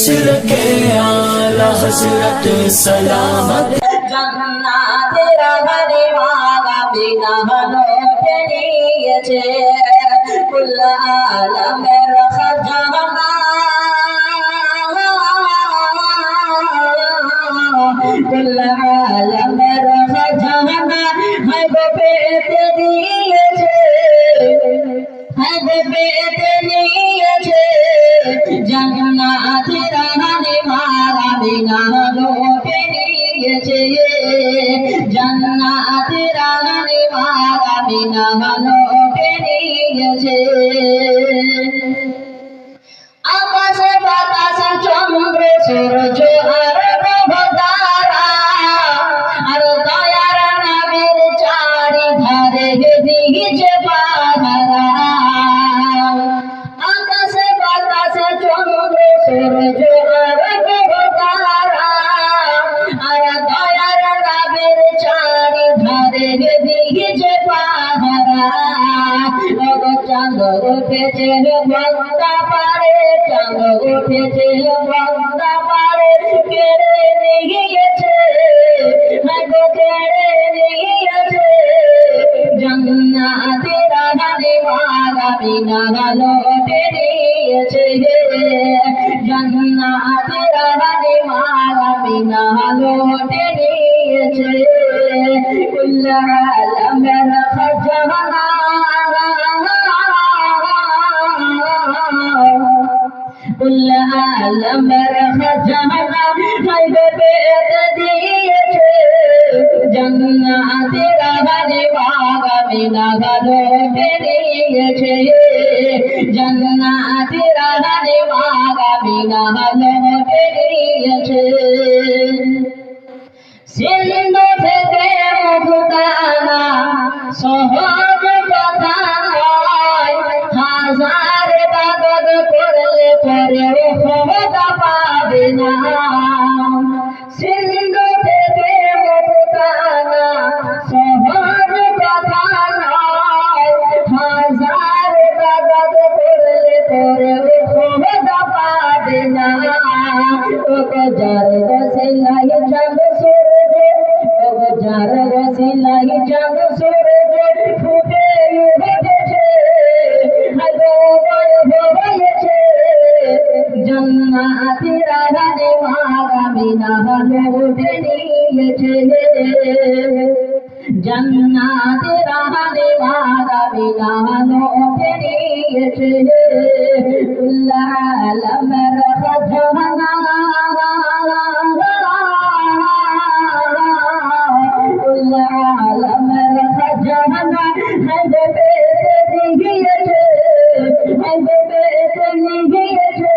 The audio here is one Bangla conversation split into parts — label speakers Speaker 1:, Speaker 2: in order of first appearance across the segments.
Speaker 1: हश्र के आला हजरत सलामत
Speaker 2: जन्नत रगरे वागा बिना लोटे नियचे कुल आलम रखजना कुल आलम रखजना है गो पेट दियचे है गो पेट नियचे जन्नत रगरे वागा बिना लोटे नियचे जन्नत रगरे वागा बिना लोटे नियचे आकाश बातास चंद्र सूरज আর গ্রহতারা আর দয়ার নবীর চারি ধারে দিয়েছে পাহারা আকাশ বাতাস চন্দ্র সূরজ আর গ্রহতারা আর দয়ার নবীর চারি ধারে দিয়েছে পাহারা ওগো চাঁদ উঠেছে বন্দা পারে চাঁদ উঠেছে বন্দা পারে কেড়ে নিয়েছে গো কেড়ে নিয়েছে জান্নাতের রানী ওয়ালা বিনা লোটে নিয়েছে জান্নাতের রানী ওয়ালা বিনা লোটে নিয়েছে কুল আলমের খজানা कुल आलम खजाना है गो पेट दियचे जन्नत रगरे वागा बिना लोटे नियचे जन्नत रगरे वागा बिना लोटे नियचे सिंधु থেকে মুক্তানা সহজ কথা নয় হাজার ইবাদত করলে পরেও ক্ষমতা পাবে না সিন্ধু থেকে মুক্তানা সহজ কথা নয় হাজার ইবাদত করলে পরেও ক্ষমতা পাবে না ওগো যার ওসিলাই চাঁদ সূরজ ওগো যার ওসিলাই চাঁদ সূরজ ফুটে উঠেছে গো হয়েছে জান্নাতের রানী ওয়ালা বিনা লোটে নিয়েছে জান্নাতের রানী ওয়ালা বিনা লোটে নিয়েছে কুল আলমের খজানা কুল আলমের খজানা है गो पेट दियचे है गो पेट दियचे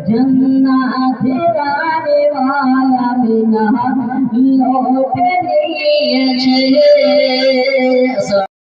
Speaker 2: जन्नत रानी वाला बिना लोटे नियचे।